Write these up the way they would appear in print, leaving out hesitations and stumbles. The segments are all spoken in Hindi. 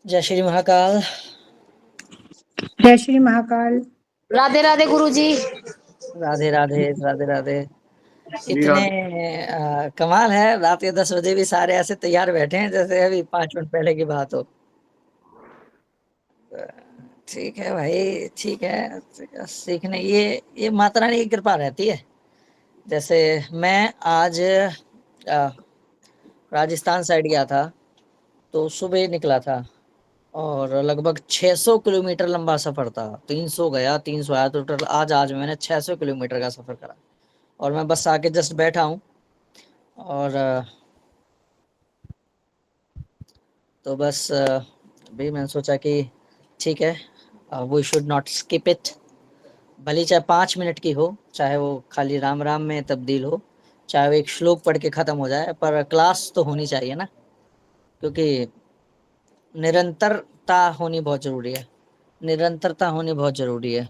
जय श्री महाकाल। जय श्री महाकाल। राधे राधे गुरु जी। राधे राधे राधे राधे। श्री इतने राधे। कमाल है, रात के 10 बजे भी सारे ऐसे तैयार बैठे हैं जैसे अभी 5 मिनट पहले की बात हो। ठीक है भाई, ठीक है। सीखने ये माता रानी की कृपा रहती है। जैसे मैं आज राजस्थान साइड गया था, तो सुबह निकला था और लगभग 600 किलोमीटर लंबा सफर था। 300 गया, 300 आया, तो टोटल आज मैंने 600 किलोमीटर का सफर करा। और मैं बस आके जस्ट बैठा हूँ। और तो बस अभी मैंने सोचा कि ठीक है, we should not skip it. भले चाहे 5 मिनट की हो, चाहे वो खाली राम राम में तब्दील हो, चाहे वो एक श्लोक पढ़ के खत्म हो जाए, पर क्लास तो होनी चाहिए ना। क्योंकि निरंतरता होनी बहुत जरूरी है। निरंतरता होनी बहुत जरूरी है।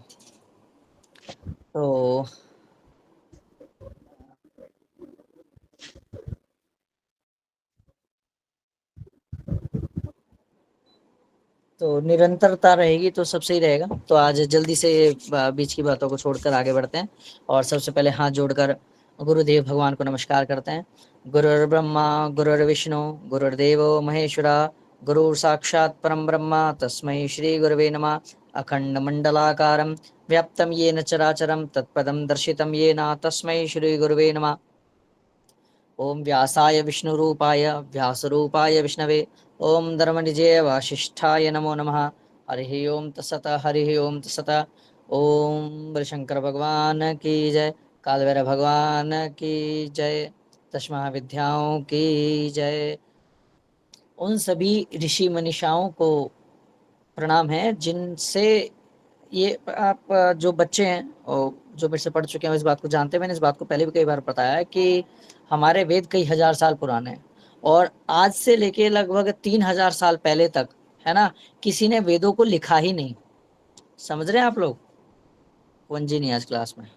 तो निरंतरता रहेगी तो सब सही रहेगा। तो आज जल्दी से बीच की बातों को छोड़कर आगे बढ़ते हैं। और सबसे पहले हाथ जोड़कर गुरुदेव भगवान को नमस्कार करते हैं। गुरुर्ब्रह्मा गुरुर्विष्णु गुरुर्देवो महेश्वरा, गुरु साक्षात् परम ब्रह्म तस्मै श्री गुरवे नमः। अखंड मंडलाकारं व्याप्तं येन चराचरं तत्पदं दर्शितं येन तस्मै श्री गुरवे नमः। ओम व्यासाय विष्णुरूपाय व्यासरूपाय विष्णवे, ओम धर्मनिजय वासिष्ठाय नमो नमः। हरि ओम तत्सत, हरि ओम तत्सत। ओम बल शंकर भगवान की जय, काल भैरव भगवान की जय, दशमा विद्याओं की जय। उन सभी ऋषि मनीषाओं को प्रणाम है जिनसे ये आप जो बच्चे हैं और जो मेरे से पढ़ चुके हैं, इस बात को जानते हैं। मैंने इस बात को पहले भी कई बार बताया है कि हमारे वेद कई हजार साल पुराने हैं। और आज से लेके लगभग 3000 साल पहले तक, है ना, किसी ने वेदों को लिखा ही नहीं। समझ रहे हैं आप लोग? कौन जी नहीं आज क्लास में?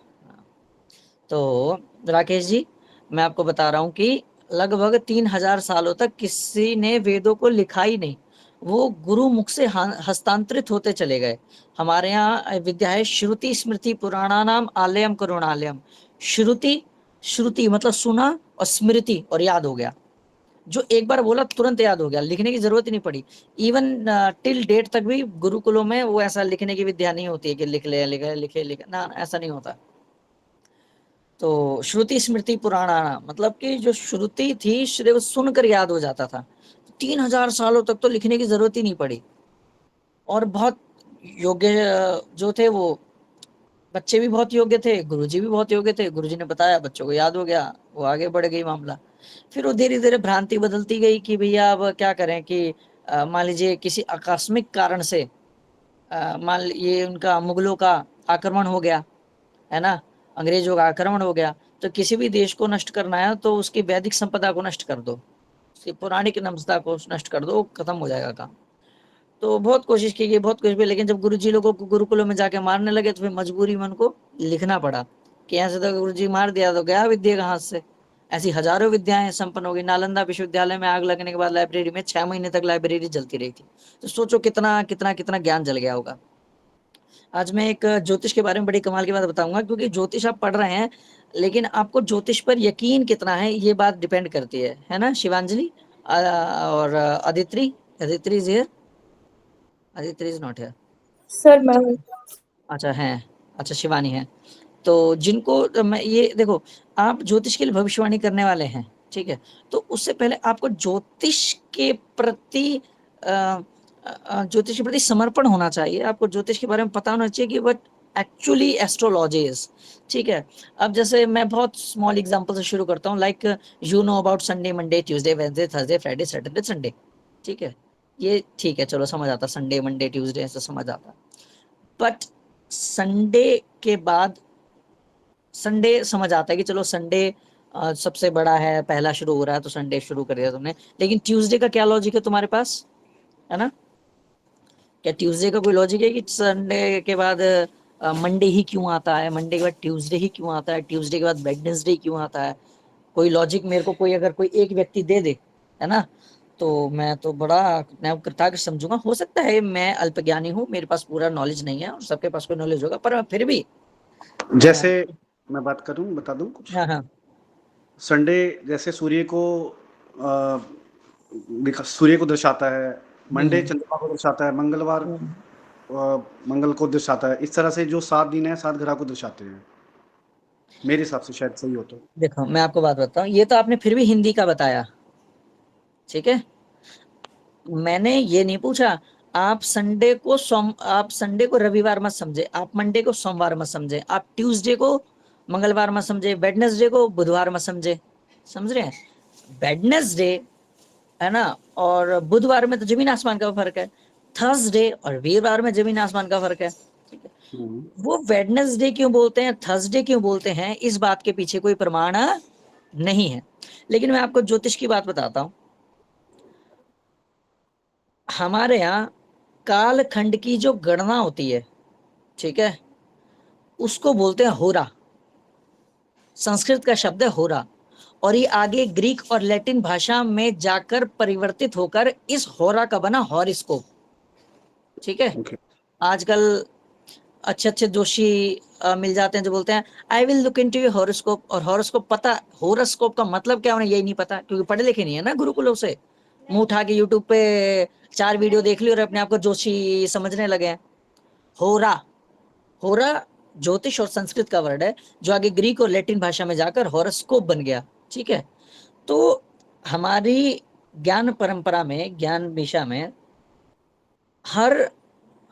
तो राकेश जी, मैं आपको बता रहा हूँ कि लगभग 3000 सालों तक किसी ने वेदों को लिखा ही नहीं। वो गुरु मुख से हस्तांतरित होते चले गए। हमारे यहाँ विद्या है श्रुति स्मृति पुराणानाम आलयम करुणालयम। श्रुति, श्रुति मतलब सुना, और स्मृति और याद हो गया। जो एक बार बोला तुरंत याद हो गया, लिखने की जरूरत ही नहीं पड़ी। इवन टिल डेट तक भी गुरुकुलों में वो ऐसा लिखने की विद्या नहीं होती है कि लिख ले लिखे लिखे लिखे ना, ऐसा नहीं होता। तो श्रुति स्मृति पुराणा मतलब कि जो श्रुति थी सिर्फ सुनकर याद हो जाता था। 3000 सालों तक तो लिखने की जरूरत ही नहीं पड़ी। और बहुत योग्य जो थे वो बच्चे भी बहुत योग्य थे, गुरुजी भी बहुत योग्य थे। गुरुजी ने बताया, बच्चों को याद हो गया, वो आगे बढ़ गई मामला। फिर वो धीरे धीरे भ्रांति बदलती गई कि भैया अब क्या करें कि मान लीजिए किसी आकस्मिक कारण से ये उनका मुगलों का आक्रमण हो गया, है ना, अंग्रेजों का आक्रमण हो गया। तो किसी भी देश को नष्ट करना है तो उसकी वैदिक संपदा को नष्ट कर दो, उसकी पौराणिक नम्रता को नष्ट कर दो, खत्म हो जाएगा काम। तो बहुत कोशिश की गई, बहुत कोशिश की, लेकिन जब गुरुजी लोगों को गुरुकुलों में जाके मारने लगे तो फिर मजबूरी में उनको लिखना पड़ा कि ऐसे तो गुरुजी मार दिया तो गया विद्या का हाथ से। ऐसी हजारों विद्याएं संपन्न हो गई। नालंदा विश्वविद्यालय में आग लगने के बाद लाइब्रेरी में 6 महीने तक लाइब्रेरी जलती रही थी। तो सोचो कितना कितना कितना ज्ञान जल गया होगा। आज मैं एक ज्योतिष के बारे में बड़ी कमाल की बात बताऊंगा, क्योंकि ज्योतिष आप पढ़ रहे हैं, लेकिन आपको ज्योतिष पर यकीन कितना है ये बात डिपेंड करती है ना शिवांजलि? और Aditri, Aditri is here, Aditri is not here. Sir मैं हूँ। अच्छा है, अच्छा शिवानी है। तो जिनको मैं ये देखो, आप ज्योतिष के लिए भविष्यवाणी करने वाले हैं, ठीक है, तो उससे पहले आपको ज्योतिष के प्रति ज्योतिष के प्रति समर्पण होना चाहिए। आपको ज्योतिष के बारे में पता होना चाहिए कि वट एक्चुअली एस्ट्रोलॉजी इज। ठीक है। अब जैसे मैं बहुत स्मॉल एग्जांपल से शुरू करता हूँ, like you know about Sunday Monday Tuesday Wednesday Thursday Friday Saturday Sunday. ठीक है, ये ठीक है, चलो समझ आता, संडे मंडे ट्यूसडे ऐसा समझ आता। बट संडे के बाद, संडे समझ आता है कि चलो संडे सबसे बड़ा है, पहला शुरू हो रहा है तो संडे शुरू कर दिया तुमने। लेकिन ट्यूसडे का क्या लॉजिक है तुम्हारे पास, है ना? क्या ट्यूसडे का कोई लॉजिक है कि संडे के बाद मंडे ही क्यों आता है, मंडे के बाद ट्यूसडे ही क्यों आता है, ट्यूसडे के बाद वेडनेसडे क्यों आता है? कोई लॉजिक मेरे को कोई अगर कोई एक व्यक्ति दे दे, है ना, तो मैं तो बड़ा अपने आप कृतज्ञ समझूंगा। हो सकता है मैं अल्पज्ञानी हूँ, मेरे पास पूरा नॉलेज नहीं है और सबके पास कोई नॉलेज होगा, पर फिर भी जैसे मैं बात करूं, बता दूं कुछ। हाँ हाँ संडे जैसे सूर्य को दर्शाता है, मंडे हम्म चंद्रमा को दर्शाता है, मंगलवार हम्म। मंगल को दर्शाता है। इस तरह से जो 7 दिन है 7 ग्रह को दर्शाते हैं, मेरे हिसाब से शायद सही हो तो। देखो मैं आपको बात बताऊं, ये तो आपने फिर भी हिंदी का बताया, ठीक है। मैंने ये नहीं पूछा आप संडे को रविवार मत समझे, आप मंडे को सोमवार मत समझे, आप ट्यूसडे को मंगलवार मत समझे, वेडनेसडे को बुधवार मत समझे। समझ रहे हैं? वेडनेसडे है ना, और बुधवार में तो जमीन आसमान का फर्क है। थर्सडे और वीरवार में जमीन आसमान का फर्क है, ठीक है। वो वेडनेसडे क्यों बोलते हैं, थर्सडे क्यों बोलते हैं, इस बात के पीछे कोई प्रमाण नहीं है। लेकिन मैं आपको ज्योतिष की बात बताता हूं। हमारे यहाँ कालखंड की जो गणना होती है, ठीक है, उसको बोलते हैं होरा। संस्कृत का शब्द है होरा, और ये आगे ग्रीक और लैटिन भाषा में जाकर परिवर्तित होकर इस होरा का बना हॉरोस्कोप, ठीक है। ओके। आजकल अच्छे अच्छे जोशी मिल जाते हैं जो बोलते हैं I will look into your horoscope, और हॉरोस्कोप पता, हॉरोस्कोप का मतलब क्या उन्हें यही नहीं पता, क्योंकि पढ़े लिखे नहीं है ना गुरुकुलों से। मुंह उठा के यूट्यूब पे 4 वीडियो देख ली और अपने आप को जोशी समझने लगे हैं। होरा, होरा ज्योतिष और संस्कृत का वर्ड है जो आगे ग्रीक और लैटिन भाषा में जाकर हॉरोस्कोप बन गया, ठीक है। तो हमारी ज्ञान परंपरा में, ज्ञान दिशा में हर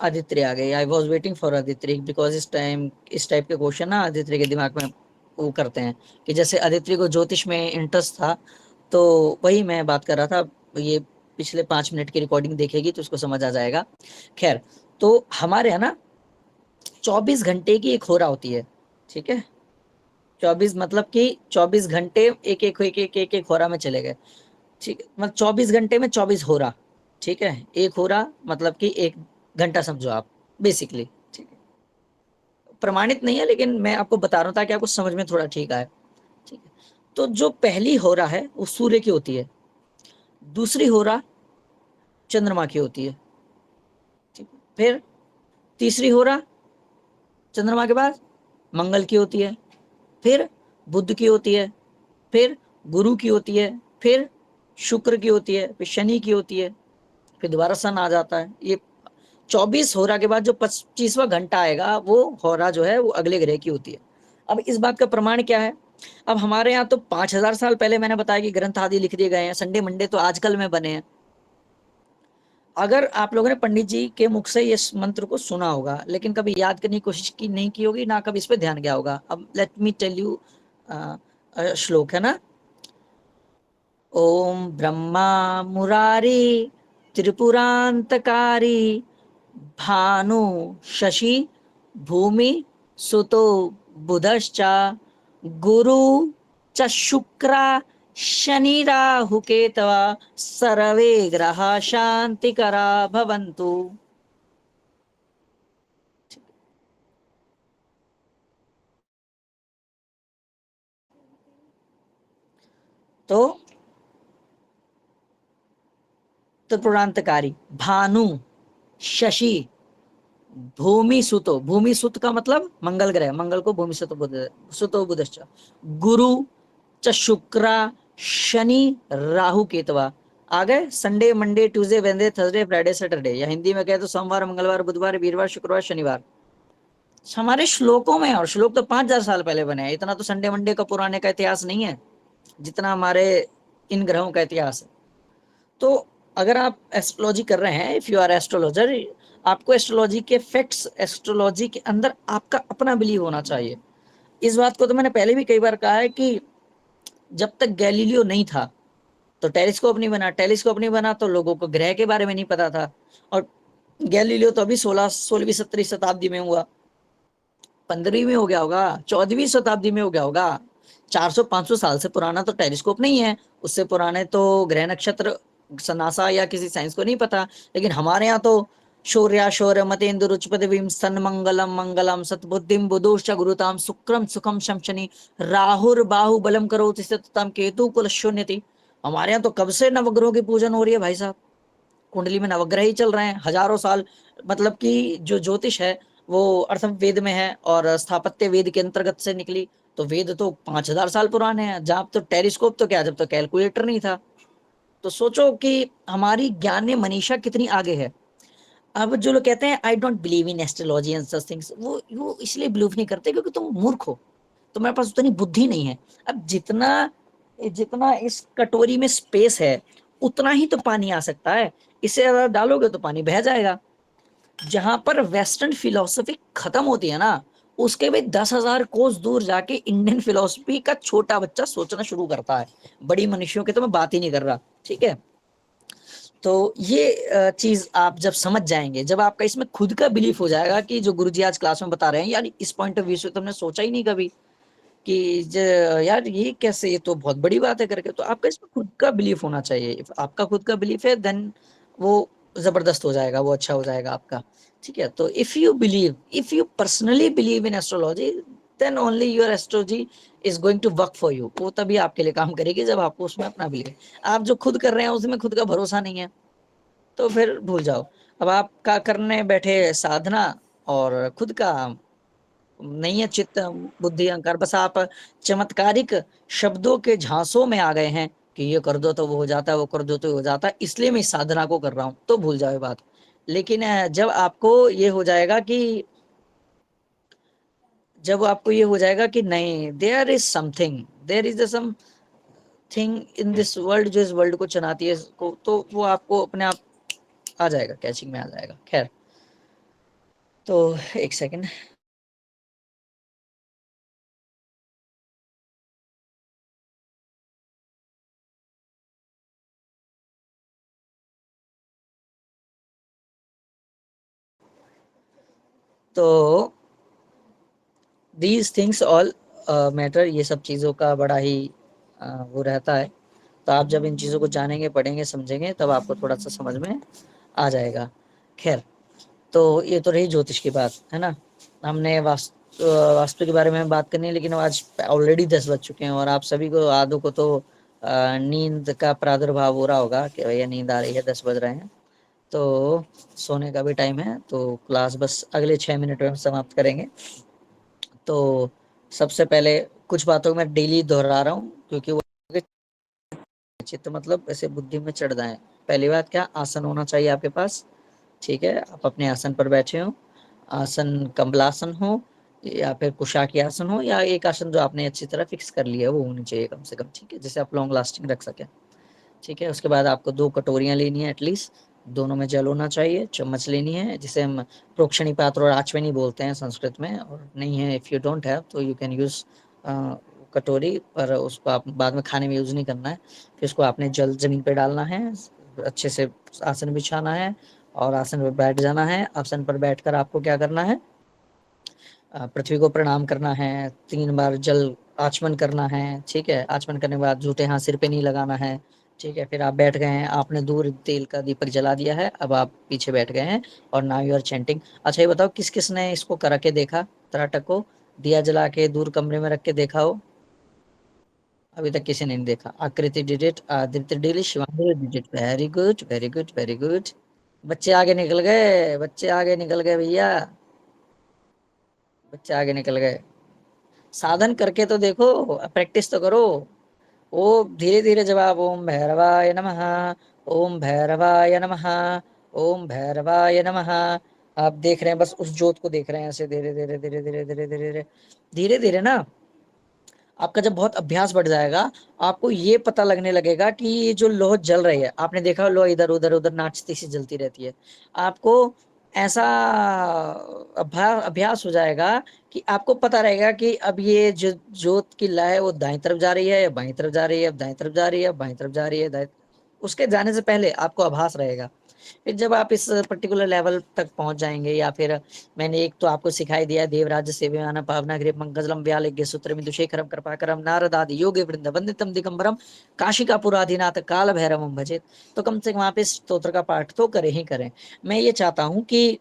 आदित्य आ गए। I was waiting for Aditya, because इस टाइप के क्वेश्चन ना आदित्य के दिमाग में वो करते हैं कि जैसे आदित्य को ज्योतिष में इंटरेस्ट था, तो वही मैं बात कर रहा था। ये पिछले 5 मिनट की रिकॉर्डिंग देखेगी तो उसको समझ आ जाएगा। खैर, तो हमारे यहाँ ना 24 घंटे की एक होरा होती है, ठीक है। 24 मतलब कि 24 घंटे एक एक होरा में चले गए, ठीक है। मतलब 24 घंटे में 24 होरा, ठीक है। एक होरा मतलब कि 1 घंटा समझो आप, बेसिकली, ठीक है। प्रमाणित नहीं है लेकिन मैं आपको बता रहा हूँ ताकि आपको समझ में थोड़ा ठीक आए, ठीक है। तो जो पहली होरा है वो सूर्य की होती है, दूसरी होरा चंद्रमा की होती है, ठीक है। फिर तीसरी होरा चंद्रमा के बाद मंगल की होती है, फिर बुध की होती है, फिर गुरु की होती है, फिर शुक्र की होती है, फिर शनि की होती है, फिर दोबारा सन आ जाता है। ये 24 होरा के बाद जो 25वां घंटा आएगा वो होरा जो है वो अगले ग्रह की होती है। अब इस बात का प्रमाण क्या है? अब हमारे यहाँ तो 5000 साल पहले मैंने बताया कि ग्रंथ आदि लिख दिए गए हैं, संडे मंडे तो आजकल में बने हैं। अगर आप लोगों ने पंडित जी के मुख से इस मंत्र को सुना होगा लेकिन कभी याद करने की कोशिश की नहीं की होगी ना, कभी इस पे ध्यान गया होगा। अब लेट मी टेल यू, श्लोक है ना, ओम ब्रह्मा मुरारी त्रिपुरांतकारी भानु शशि भूमि सुतो बुधश्च गुरु च शुक्रा शनि राहु केतवा सर्वे ग्रहा शांतिकरा भवन्तु। तो त्रिपुरांतकारी भानु शशि भूमि सुतो, भूमि सुत का मतलब मंगल ग्रह, मंगल को भूमि सुतो बुध, सुतो बुधश्च गुरु च शुक्रा शनि राहु केतवा। आ गए Sunday Monday Tuesday Wednesday Thursday Friday Saturday, या हिंदी में कहे तो सोमवार मंगलवार बुधवार वीरवार शुक्रवार शनिवार। हमारे श्लोकों में, और श्लोक तो 5000 साल पहले बने हैं, इतना तो संडे मंडे का पुराने का इतिहास नहीं है जितना हमारे इन ग्रहों का इतिहास है। तो अगर आप एस्ट्रोलॉजी कर रहे हैं, इफ यू आर एस्ट्रोलॉजर, आपको एस्ट्रोलॉजी के फैक्ट्स, एस्ट्रोलॉजी के अंदर आपका अपना बिलीव होना चाहिए। इस बात को तो मैंने पहले भी कई बार कहा है कि जब तक गैलीलियो नहीं था तो टेलीस्कोप नहीं बना, टेलीस्कोप नहीं बना तो लोगों को ग्रह के बारे में नहीं पता था। और गैलीलियो तो अभी 16वीं 17वीं शताब्दी में हुआ, 15वीं में हो गया होगा, 14वीं शताब्दी में हो गया होगा। 400-500 साल से पुराना तो टेलीस्कोप नहीं है, उससे पुराने तो ग्रह नक्षत्र नासा या किसी साइंस को नहीं पता। लेकिन हमारे यहाँ तो शौर्या शौर्य मतेंद्र रुचपदवीम सन मंगलम मंगलम सतबुद्धिम बुधुश्च गुरुताम शुक्रम सुखम शम शनि राहुर बाहु बलम करोति सततम केतु कुल शून्यति। हमारे यहाँ तो कब से नवग्रहों की पूजन हो रही है भाई साहब, कुंडली में नवग्रह ही चल रहे हैं हजारों साल। मतलब कि जो ज्योतिष है वो अर्थवेद में है और स्थापत्य वेद के अंतर्गत से निकली। तो वेद तो 5,000 साल पुराने हैं, जहाँ तो टेलीस्कोप तो क्या, जब तो कैलकुलेटर नहीं था। तो सोचो कि हमारी ज्ञान मनीषा कितनी आगे है। अब जो लोग कहते हैं I don't believe in astrology and such things, वो इसलिए बिलीव नहीं करते क्योंकि तुम मूर्ख हो, तुम्हारे पास उतनी बुद्धि नहीं है। अब जितना जितना इस कटोरी में स्पेस है उतना ही तो पानी आ सकता है, इसे अगर डालोगे तो पानी बह जाएगा। जहां पर वेस्टर्न फिलोसफी खत्म होती है ना, उसके भी 10,000 कोस दूर जाके इंडियन फिलोसफी का छोटा बच्चा सोचना शुरू करता है। बड़ी मनुष्यों की तो मैं बात ही नहीं कर रहा, ठीक है। तो ये चीज आप जब समझ जाएंगे, जब आपका इसमें खुद का बिलीफ हो जाएगा कि जो गुरुजी आज क्लास में बता रहे हैं, यार इस पॉइंट ऑफ व्यू से तुमने सोचा ही नहीं कभी कि यार ये कैसे, ये तो बहुत बड़ी बात है करके। तो आपका इसमें खुद का बिलीफ होना चाहिए। If आपका खुद का बिलीफ है देन वो जबरदस्त हो जाएगा, वो अच्छा हो जाएगा आपका, ठीक है। तो if you personally believe in astrology then only your astrology is going to work for you. वो तभी आपके लिए काम करेगी जब आपको उसमें अपना बिलीव। आप जो खुद कर रहे हैं उसमें खुद का भरोसा नहीं है तो फिर भूल जाओ। अब आप का करने बैठे साधना और खुद का नहीं है चित्त बुद्धि अहंकार, बस आप चमत्कारिक शब्दों के झांसों में आ गए हैं कि ये कर दो तो वो हो जाता है, वो कर दो तो हो जाता है, इसलिए मैं इस साधना को कर रहा हूं, तो भूल जाओ ये बात। लेकिन जब आपको ये हो जाएगा कि नहीं, there is something in this world जो इस वर्ल्ड को चलाती है इसको, तो वो आपको अपने आप आ जाएगा, कैचिंग में आ जाएगा। खैर, तो एक सेकंड। तो दीज थिंग्स ऑल मैटर, ये सब चीज़ों का बड़ा ही वो रहता है। तो आप जब इन चीज़ों को जानेंगे, पढ़ेंगे, समझेंगे, तब आपको थोड़ा सा समझ में आ जाएगा। खैर, तो ये तो रही ज्योतिष की बात, है ना। हमने वास्तु के बारे में बात करनी है, लेकिन आज ऑलरेडी 10 बज चुके हैं और आप सभी को आधों को तो नींद का प्रादुर्भाव हो रहा होगा कि भैया नींद आ रही है, 10 बज रहे हैं, तो सोने का भी टाइम है। तो क्लास बस अगले 6 मिनट में हम समाप्त करेंगे। तो सबसे पहले कुछ बातों को मैं डेली दोहरा रहा हूँ क्योंकि वो चित्त मतलब ऐसे बुद्धि में चढ़ जाए। पहली बात, क्या आसन होना चाहिए आपके पास, ठीक है। आप अपने आसन पर बैठे हो, आसन कमलासन हो या फिर कुशाकी आसन हो, या एक आसन जो आपने अच्छी तरह फिक्स कर लिया है वो होनी चाहिए कम से कम, ठीक है, जिससे आप लॉन्ग लास्टिंग रख सकें, ठीक है। उसके बाद आपको 2 कटोरियां लेनी है एटलीस्ट, दोनों में जल होना चाहिए, चम्मच लेनी है जिसे हम प्रोक्षणी पात्र और आचमनी बोलते हैं संस्कृत में, और नहीं है इफ़ यू डोंट हैव तो यू कैन यूज़ कटोरी, पर उसको आप बाद में खाने में यूज़ नहीं करना है। फिर उसको आपने जल ज़मीन पे डालना है, अच्छे से आसन बिछाना है और आसन पर बैठ जाना है। आसन पर बैठकर आपको क्या करना है, पृथ्वी को प्रणाम करना है, 3 बार जल आचमन करना है, ठीक है। आचमन करने के बाद जूठे हाथ सिर पे नहीं लगाना है, ठीक है। फिर आप बैठ गए हैं, आपने दूर तेल का दीपक जला दिया है, अब आप पीछे बैठ गए हैं और नाउ यू आर चैंटिंग। अच्छा ये बताओ किस किस ने इसको करा के देखा, त्राटक को दिया जला के दूर कमरे में रख के देखा हो? अभी तक किसी ने नहीं देखा। आकृति did it, Aditya did it, Shivangi did it. Very good, very good, very good. बच्चे आगे निकल गए, बच्चे आगे निकल गए भैया, बच्चे आगे निकल गए। साधन करके तो देखो, प्रैक्टिस तो करो। वो धीरे धीरे जब आप ओम भैरवाय नमः, ओम भैरवाय नमः, ओम भैरवाय नमः, आप देख रहे हैं, बस उस ज्योत को देख रहे हैं ऐसे धीरे धीरे धीरे धीरे धीरे धीरे धीरे धीरे धीरे ना, आपका जब बहुत अभ्यास बढ़ जाएगा आपको ये पता लगने लगेगा कि ये जो लौ जल रही है, आपने देखा लौ इधर उधर उधर नाचती सी जलती रहती है, आपको ऐसा अभ्यास हो जाएगा कि आपको पता रहेगा कि अब ये जो जोत की लय है वो दाईं तरफ जा रही है या बाईं तरफ जा रही है, अब दाईं तरफ जा रही है, अब बाईं तरफ जा रही है, उसके जाने से पहले आपको आभास रहेगा। फिर जब आप इस पर्टिकुलर लेवल तक पहुंच जाएंगे, या फिर मैंने एक तो आपको सिखाई दिया देवराज सेव्यमाना पावना गृह पंकजलम व्यालज्ञ सूत्र मिदुशेखरम कृपाकरम नारद आदि योगे वृंद वंदितम दिगंबरम काशिकापुराधिनाथ काल भैरवम भजेत। तो कम से कम आप इस स्तोत्र का पाठ तो करें ही करें। मैं ये चाहता हूं कि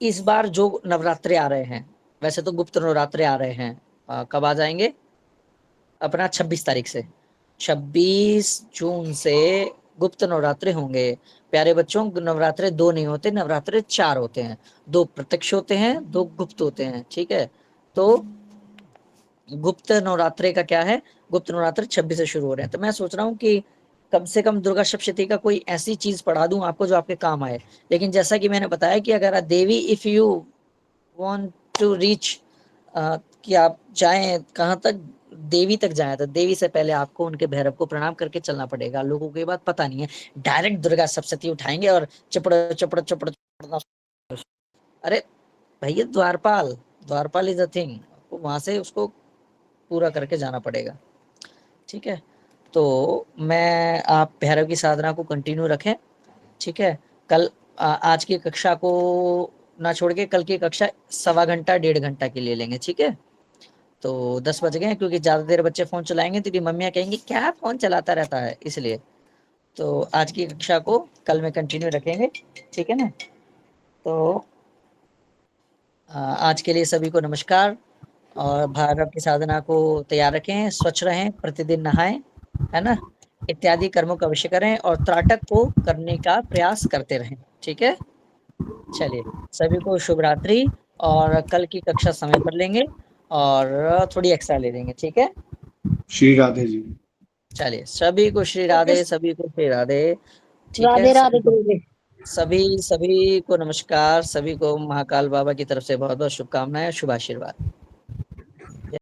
इस बार जो नवरात्रे आ रहे हैं, वैसे तो गुप्त नवरात्रे आ रहे हैं, कब आ जाएंगे अपना 26 तारीख से, 26 जून से गुप्त नवरात्रे होंगे। प्यारे बच्चों, नवरात्रे 2 नहीं होते, नवरात्रे 4 होते हैं। 2 प्रत्यक्ष होते हैं, 2 गुप्त होते हैं, ठीक है। तो गुप्त नवरात्रे का क्या है, गुप्त नवरात्रे 26 से शुरू हो रहे हैं। तो मैं सोच रहा हूँ कि कम से कम दुर्गा सप्तशती का कोई ऐसी चीज पढ़ा दूं आपको जो आपके काम आए। लेकिन जैसा कि मैंने बताया कि अगर Devi, if you want to reach, कि आप जाएं कहाँ तक, देवी तक जाएं, तो देवी से पहले आपको उनके भैरव को प्रणाम करके चलना पड़ेगा। लोगों को ये बात पता नहीं है, डायरेक्ट दुर्गा सप्तशती उठाएंगे और चपड़ चपड़ चपड़ चपड़। अरे भैया, द्वारपाल, द्वारपाल इज अ थिंग, वहां से उसको पूरा करके जाना पड़ेगा, ठीक है। तो मैं, आप भैरव की साधना को कंटिन्यू रखें, ठीक है। कल आज की कक्षा को ना छोड़ के कल की कक्षा 1.25 घंटा 1.5 घंटा की ले लेंगे, ठीक है। तो 10 बज गए हैं, क्योंकि ज्यादा देर बच्चे फोन चलाएंगे तो मम्मियाँ कहेंगी क्या फोन चलाता रहता है, इसलिए। तो आज की कक्षा को कल में कंटिन्यू रखेंगे, ठीक है ना। तो आज के लिए सभी को नमस्कार, और भैरव की साधना को तैयार रखें, स्वच्छ रहें, प्रतिदिन नहाएं, है ना, इत्यादि कर्मों का अवश्य करें, और त्राटक को करने का प्रयास करते रहें, ठीक है। चलिए, सभी को शुभ रात्रि, और कल की कक्षा समय पर लेंगे और थोड़ी एक्स्ट्रा ले लेंगे, ठीक है। श्री राधे जी। चलिए, सभी को श्री ओके, राधे, सभी को श्री राधे, ठीक है। राधे राधे गुरुदेव। सभी सभी को नमस्कार, सभी को महाकाल बाबा की तरफ से बहुत बहुत शुभकामनाएं, शुभ आशीर्वाद।